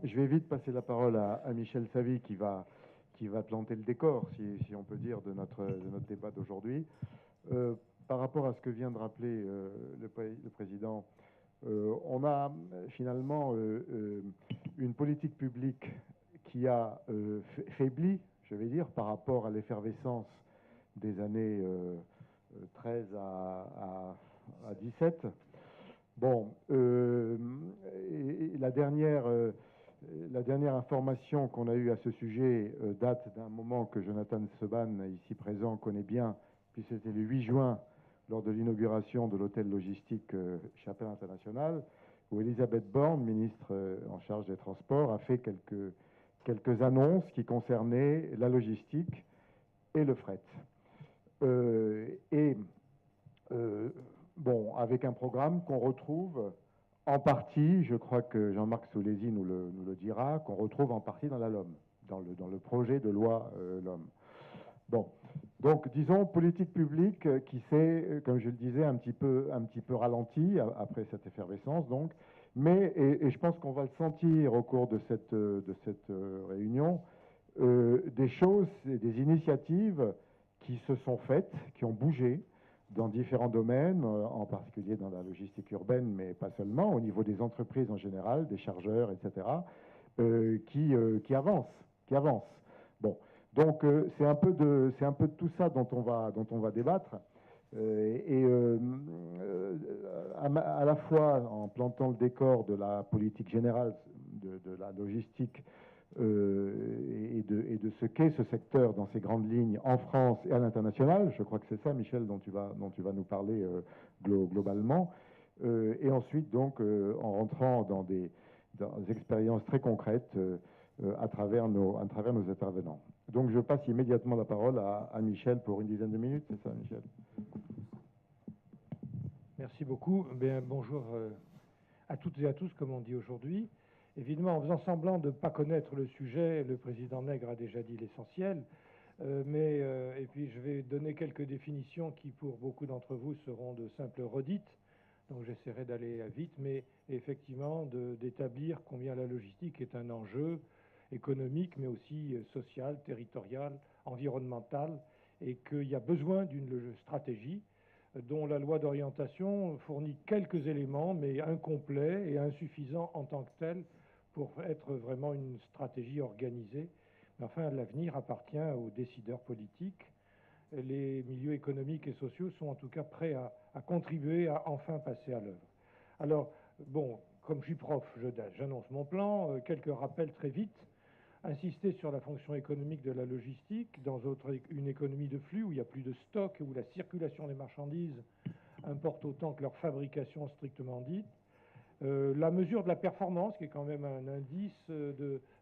Je vais vite passer la parole à Michel Savy qui va planter le décor, si on peut dire, de notre débat d'aujourd'hui. Par rapport à ce que vient de rappeler le président, on a finalement une politique publique qui a faibli, je vais dire, par rapport à l'effervescence des années 13 à 17. Bon, la dernière information qu'on a eue à ce sujet date d'un moment que Jonathan Seban, ici présent, connaît bien, puis c'était le 8 juin, lors de l'inauguration de l'hôtel logistique Chapelle Internationale, où Elisabeth Borne, ministre en charge des Transports, a fait quelques annonces qui concernaient la logistique et le fret. Bon, avec un programme qu'on retrouve en partie, je crois que Jean-Marc Solézy nous le dira, qu'on retrouve en partie dans la LOM, dans le projet de loi LOM. Bon, donc disons politique publique qui s'est, comme je le disais, un petit peu ralenti après cette effervescence, donc. Mais, et je pense qu'on va le sentir au cours de cette réunion, des choses, des initiatives qui se sont faites, qui ont bougé dans différents domaines, en particulier dans la logistique urbaine, mais pas seulement, au niveau des entreprises en général, des chargeurs, etc., qui avancent. Bon, donc c'est un peu de tout ça dont on va débattre, à la fois en plantant le décor de la politique générale de la logistique et de ce qu'est ce secteur dans ses grandes lignes en France et à l'international. Je crois que c'est ça, Michel, dont tu vas nous parler globalement. Et ensuite, donc, en rentrant dans des expériences très concrètes à travers nos intervenants. Donc, je passe immédiatement la parole à Michel pour une dizaine de minutes. C'est ça, Michel? Merci beaucoup. Bien, bonjour à toutes et à tous, comme on dit aujourd'hui. Évidemment, en faisant semblant de ne pas connaître le sujet, le président Nègre a déjà dit l'essentiel. Et puis, je vais donner quelques définitions qui, pour beaucoup d'entre vous, seront de simples redites. Donc, j'essaierai d'aller vite, mais effectivement, d'établir combien la logistique est un enjeu économique, mais aussi social, territorial, environnemental, et qu'il y a besoin d'une stratégie dont la loi d'orientation fournit quelques éléments, mais incomplets et insuffisants en tant que tels pour être vraiment une stratégie organisée. Mais enfin, l'avenir appartient aux décideurs politiques. Les milieux économiques et sociaux sont en tout cas prêts à contribuer à enfin passer à l'œuvre. Alors, bon, comme je suis prof, j'annonce mon plan. Quelques rappels très vite. Insister sur la fonction économique de la logistique dans une économie de flux où il n'y a plus de stock, où la circulation des marchandises importe autant que leur fabrication strictement dite. La mesure de la performance, qui est quand même un indice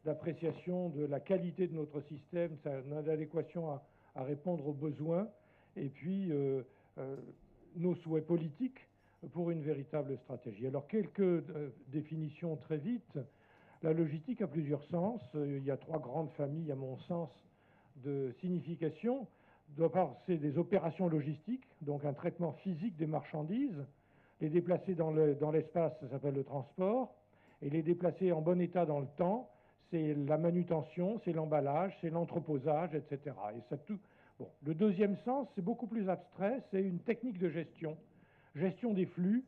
d'appréciation de la qualité de notre système, son adéquation à répondre aux besoins, et puis nos souhaits politiques pour une véritable stratégie. Alors, quelques définitions très vite. La logistique a plusieurs sens. Il y a trois grandes familles, à mon sens, de signification. D'abord, c'est des opérations logistiques, donc un traitement physique des marchandises. Les déplacer dans l'espace, ça s'appelle le transport. Et les déplacer en bon état dans le temps, c'est la manutention, c'est l'emballage, c'est l'entreposage, etc. Et ça tout. Bon. Le deuxième sens, c'est beaucoup plus abstrait, c'est une technique de gestion. Gestion des flux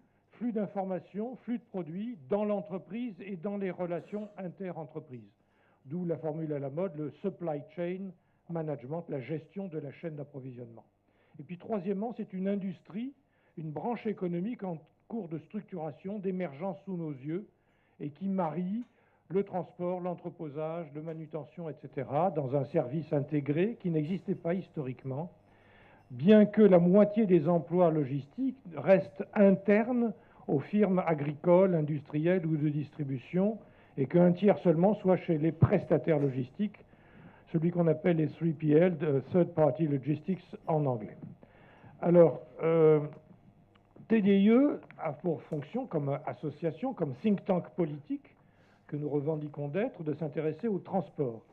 d'informations, flux de produits dans l'entreprise et dans les relations inter-entreprises. D'où la formule à la mode, le supply chain management, la gestion de la chaîne d'approvisionnement. Et puis troisièmement, c'est une industrie, une branche économique en cours de structuration, d'émergence sous nos yeux, et qui marie le transport, l'entreposage, la manutention, etc., dans un service intégré qui n'existait pas historiquement, bien que la moitié des emplois logistiques restent internes aux firmes agricoles, industrielles ou de distribution, et qu'un tiers seulement soit chez les prestataires logistiques, celui qu'on appelle les 3PL, Third Party Logistics en anglais. Alors, TDIE a pour fonction, comme association, comme think tank politique, que nous revendiquons d'être, de s'intéresser au transport,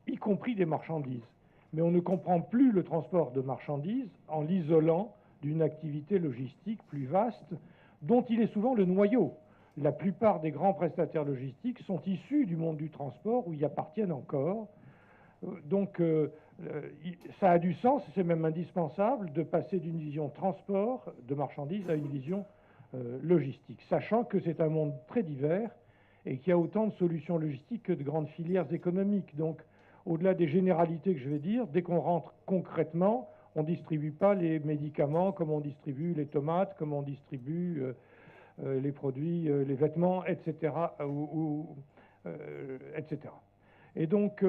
y compris des marchandises. Mais on ne comprend plus le transport de marchandises en l'isolant d'une activité logistique plus vaste, dont il est souvent le noyau. la plupart des grands prestataires logistiques sont issus du monde du transport ou y appartiennent encore. Donc, ça a du sens, c'est même indispensable de passer d'une vision transport de marchandises à une vision logistique, sachant que c'est un monde très divers et qu'il y a autant de solutions logistiques que de grandes filières économiques. Donc, au-delà des généralités que je vais dire, dès qu'on rentre concrètement, on ne distribue pas les médicaments comme on distribue les tomates, comme on distribue les produits, les vêtements, etc. Etc. Et donc,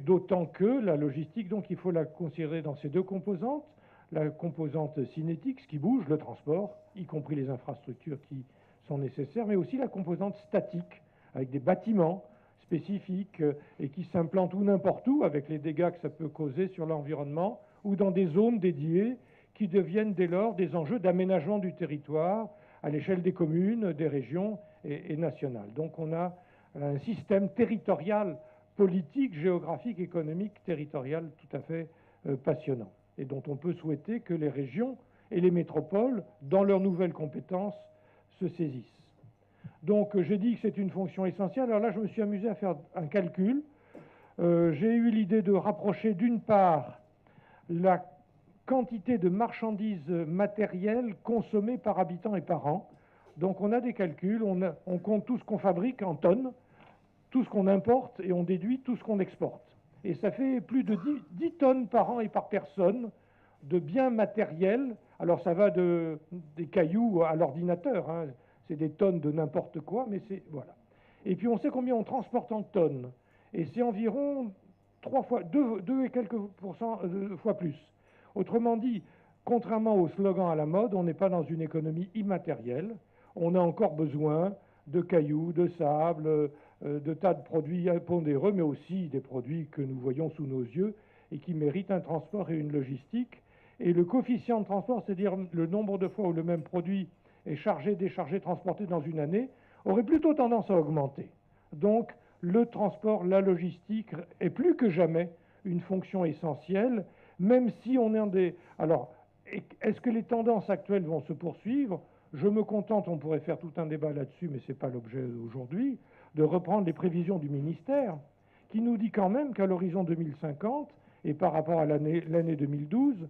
d'autant que la logistique, donc, il faut la considérer dans ces deux composantes. La composante cinétique, ce qui bouge, le transport, y compris les infrastructures qui sont nécessaires, mais aussi la composante statique, avec des bâtiments spécifiques et qui s'implantent ou n'importe où, avec les dégâts que ça peut causer sur l'environnement, ou dans des zones dédiées qui deviennent dès lors des enjeux d'aménagement du territoire à l'échelle des communes, des régions et nationales. Donc on a un système territorial, politique, géographique, économique, territorial tout à fait passionnant, et dont on peut souhaiter que les régions et les métropoles, dans leurs nouvelles compétences, se saisissent. Donc j'ai dit que c'est une fonction essentielle. Alors là, je me suis amusé à faire un calcul. J'ai eu l'idée de rapprocher d'une part la quantité de marchandises matérielles consommées par habitant et par an. Donc on a des calculs, on compte tout ce qu'on fabrique en tonnes, tout ce qu'on importe, et on déduit tout ce qu'on exporte. Et ça fait plus de 10 tonnes par an et par personne de biens matériels. Alors ça va des cailloux à l'ordinateur, hein. C'est des tonnes de n'importe quoi, mais c'est... Voilà. Et puis on sait combien on transporte en tonnes. Et c'est environ 2 et quelques pourcents fois plus. Autrement dit, contrairement au slogan à la mode, on n'est pas dans une économie immatérielle. On a encore besoin de cailloux, de sable, de tas de produits impondéreux, mais aussi des produits que nous voyons sous nos yeux et qui méritent un transport et une logistique. Et le coefficient de transport, c'est-à-dire le nombre de fois où le même produit est chargé, déchargé, transporté dans une année, aurait plutôt tendance à augmenter. Donc, le transport, la logistique est plus que jamais une fonction essentielle, même si on est en des... Alors, est-ce que les tendances actuelles vont se poursuivre? Je me contente, on pourrait faire tout un débat là-dessus, mais ce n'est pas l'objet d'aujourd'hui, de reprendre les prévisions du ministère, qui nous dit quand même qu'à l'horizon 2050, et par rapport à l'année 2012,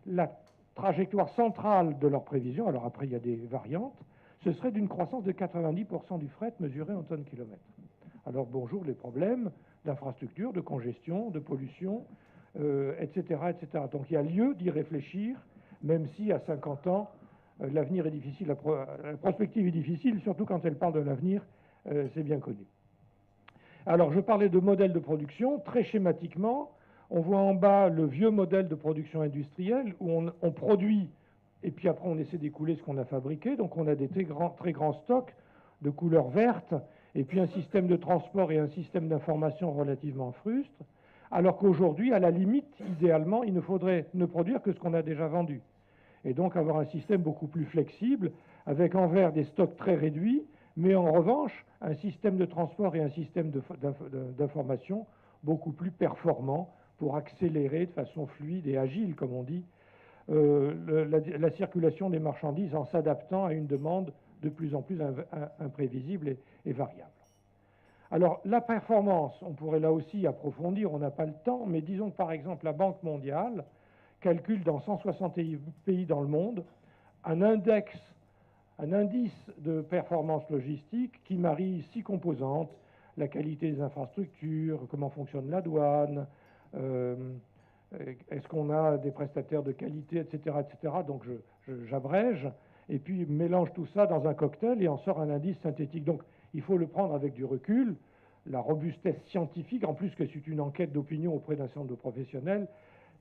la trajectoire centrale de leurs prévisions, alors après il y a des variantes, ce serait d'une croissance de 90% du fret mesuré en tonnes kilomètres. Alors bonjour les problèmes d'infrastructure, de congestion, de pollution, etc., etc. Donc il y a lieu d'y réfléchir, même si à 50 ans, l'avenir est difficile, la prospective est difficile, surtout quand elle parle de l'avenir, c'est bien connu. Alors je parlais de modèle de production, très schématiquement, on voit en bas le vieux modèle de production industrielle où on produit et puis après on essaie d'écouler ce qu'on a fabriqué. Donc on a des très grands stocks de couleur verte et puis un système de transport et un système d'information relativement frustre. Alors qu'aujourd'hui, à la limite, idéalement, il ne faudrait ne produire que ce qu'on a déjà vendu. Et donc avoir un système beaucoup plus flexible avec en vert des stocks très réduits, mais en revanche un système de transport et un système d'information beaucoup plus performants pour accélérer de façon fluide et agile, comme on dit, la circulation des marchandises en s'adaptant à une demande de plus en plus imprévisible et variable. Alors, la performance, on pourrait là aussi approfondir, on n'a pas le temps, mais disons que par exemple la Banque mondiale calcule dans 160 pays dans le monde un indice de performance logistique qui marie 6 composantes: la qualité des infrastructures, comment fonctionne la douane, est-ce qu'on a des prestataires de qualité, etc., etc. Donc j'abrège, et puis mélange tout ça dans un cocktail et en sort un indice synthétique. Donc il faut le prendre avec du recul. La robustesse scientifique, en plus que c'est une enquête d'opinion auprès d'un certain nombre de professionnels,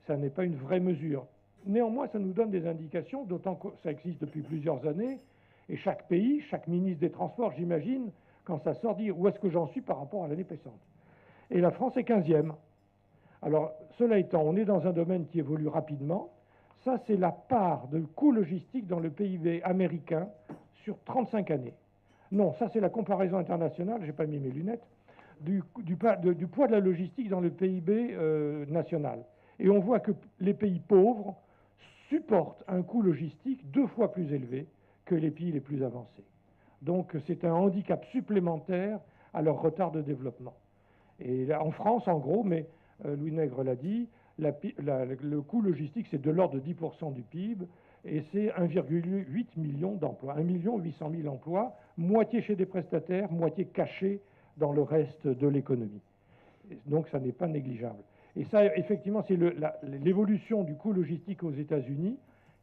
ça n'est pas une vraie mesure. Néanmoins, ça nous donne des indications, d'autant que ça existe depuis plusieurs années, et chaque pays, chaque ministre des Transports, j'imagine, quand ça sort, dit où est-ce que j'en suis par rapport à l'année précédente. Et la France est 15e. Alors, cela étant, on est dans un domaine qui évolue rapidement. Ça, c'est la part de coût logistique dans le PIB américain sur 35 années. Non, ça, c'est la comparaison internationale, je n'ai pas mis mes lunettes, du poids de la logistique dans le PIB national. Et on voit que les pays pauvres supportent un coût logistique 2 fois plus élevé que les pays les plus avancés. Donc c'est un handicap supplémentaire à leur retard de développement. Et là, en France, en gros, mais Louis Nègre l'a dit, le coût logistique, c'est de l'ordre de 10% du PIB, et c'est 1,8 million d'emplois, 1 800 000 emplois, moitié chez des prestataires, moitié cachés dans le reste de l'économie. Donc ça n'est pas négligeable. Et ça, effectivement, c'est l'évolution du coût logistique aux États-Unis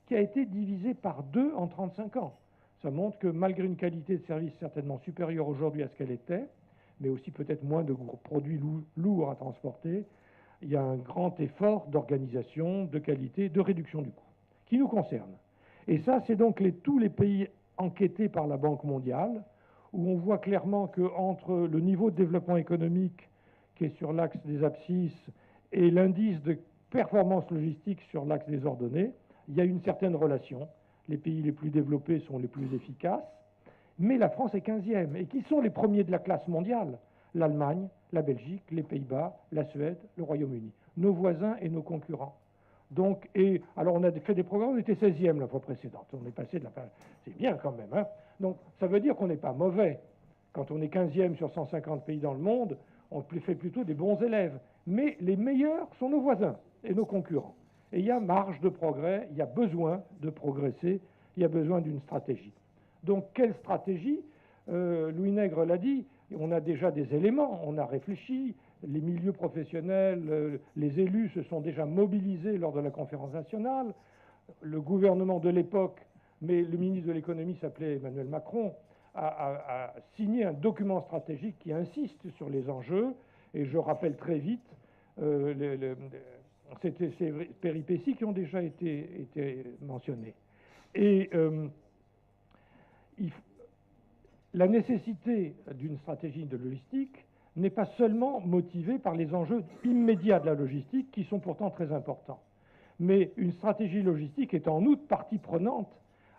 qui a été divisé par 2 en 35 ans. Ça montre que malgré une qualité de service certainement supérieure aujourd'hui à ce qu'elle était, mais aussi peut-être moins de produits lourds à transporter, il y a un grand effort d'organisation, de qualité, de réduction du coût, qui nous concerne. Et ça, c'est donc tous les pays enquêtés par la Banque mondiale, où on voit clairement qu'entre le niveau de développement économique qui est sur l'axe des abscisses et l'indice de performance logistique sur l'axe des ordonnées, il y a une certaine relation. Les pays les plus développés sont les plus efficaces, mais la France est 15e. Et qui sont les premiers de la classe mondiale? L'Allemagne, la Belgique, les Pays-Bas, la Suède, le Royaume-Uni. Nos voisins et nos concurrents. Donc, alors on a fait des programmes, on était 16e la fois précédente. On est passé de la... C'est bien quand même. Hein. Donc ça veut dire qu'on n'est pas mauvais. Quand on est 15e sur 150 pays dans le monde, on fait plutôt des bons élèves. Mais les meilleurs sont nos voisins et nos concurrents. Et il y a marge de progrès, il y a besoin de progresser, il y a besoin d'une stratégie. Donc quelle stratégie? Louis Nègre l'a dit, on a déjà des éléments, on a réfléchi, les milieux professionnels, les élus se sont déjà mobilisés lors de la conférence nationale, le gouvernement de l'époque, mais le ministre de l'économie s'appelait Emmanuel Macron, a signé un document stratégique qui insiste sur les enjeux, et je rappelle très vite ces péripéties qui ont déjà été mentionnées. Et la nécessité d'une stratégie de logistique n'est pas seulement motivée par les enjeux immédiats de la logistique, qui sont pourtant très importants. Mais une stratégie logistique est en outre partie prenante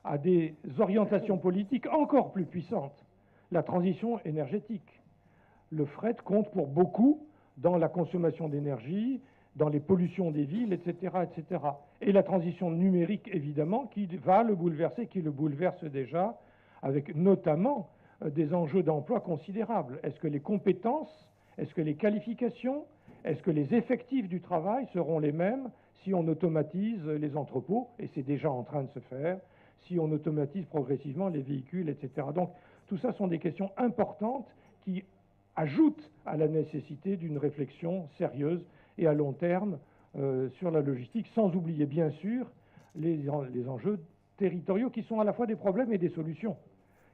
à des orientations politiques encore plus puissantes. La transition énergétique. Le fret compte pour beaucoup dans la consommation d'énergie, dans les pollutions des villes, etc., etc. Et la transition numérique, évidemment, qui va le bouleverser, qui le bouleverse déjà, avec notamment des enjeux d'emploi considérables. Est-ce que les compétences, est-ce que les qualifications, est-ce que les effectifs du travail seront les mêmes si on automatise les entrepôts, et c'est déjà en train de se faire, si on automatise progressivement les véhicules, etc. Donc tout ça sont des questions importantes qui ajoutent à la nécessité d'une réflexion sérieuse et à long terme sur la logistique, sans oublier bien sûr les enjeux territoriaux qui sont à la fois des problèmes et des solutions.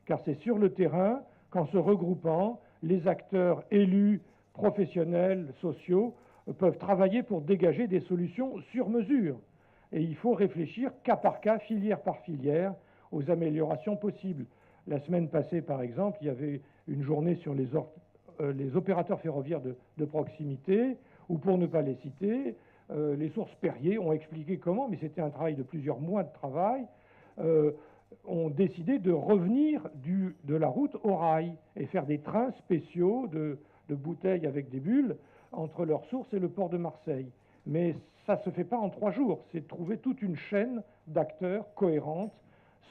Car c'est sur le terrain qu'en se regroupant, les acteurs élus, professionnels, sociaux, peuvent travailler pour dégager des solutions sur mesure. Et il faut réfléchir cas par cas, filière par filière, aux améliorations possibles. La semaine passée, par exemple, il y avait une journée sur les opérateurs ferroviaires de proximité, où, pour ne pas les citer, les sources Perrier ont expliqué comment, mais c'était un travail de plusieurs mois de travail, ont décidé de revenir de la route au rail et faire des trains spéciaux de bouteilles avec des bulles entre leur source et le port de Marseille. Mais ça ne se fait pas en 3 jours, c'est trouver toute une chaîne d'acteurs cohérente,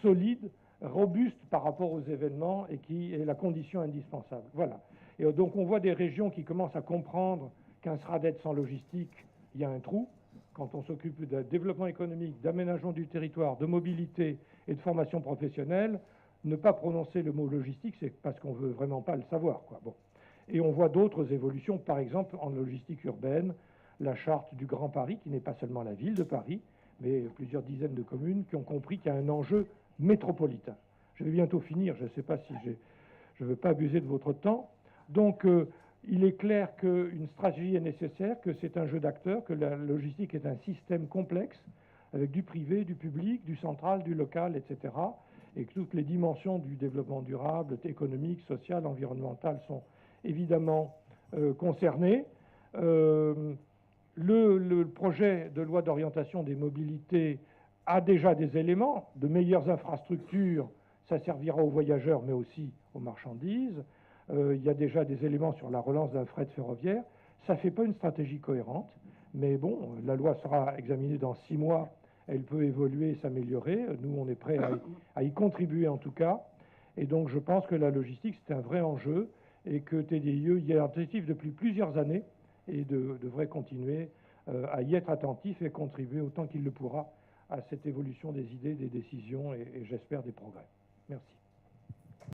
solide, robuste par rapport aux événements et qui est la condition indispensable. Voilà. Et donc on voit des régions qui commencent à comprendre qu'un SRADET sans logistique, il y a un trou. Quand on s'occupe de développement économique, d'aménagement du territoire, de mobilité et de formation professionnelle, ne pas prononcer le mot logistique, c'est parce qu'on ne veut vraiment pas le savoir, quoi. Bon. Et on voit d'autres évolutions, par exemple en logistique urbaine, la charte du Grand Paris, qui n'est pas seulement la ville de Paris, mais plusieurs dizaines de communes qui ont compris qu'il y a un enjeu métropolitain. Je vais bientôt finir, je ne sais pas si je ne veux pas abuser de votre temps. Donc, il est clair qu'une stratégie est nécessaire, que c'est un jeu d'acteurs, que la logistique est un système complexe, avec du privé, du public, du central, du local, etc. Et que toutes les dimensions du développement durable, économique, social, environnemental sont évidemment concernées. Le projet de loi d'orientation des mobilités a déjà des éléments de meilleures infrastructures, ça servira aux voyageurs mais aussi aux marchandises. Il y a déjà des éléments sur la relance d'un fret ferroviaire. Ça ne fait pas une stratégie cohérente, mais bon, la loi sera examinée dans 6 mois, elle peut évoluer et s'améliorer. Nous, on est prêts à y contribuer en tout cas. Et donc je pense que la logistique, c'est un vrai enjeu et que TDIE y est attentif depuis plusieurs années et devrait continuer à y être attentif et contribuer autant qu'il le pourra à cette évolution des idées, des décisions et j'espère des progrès. Merci.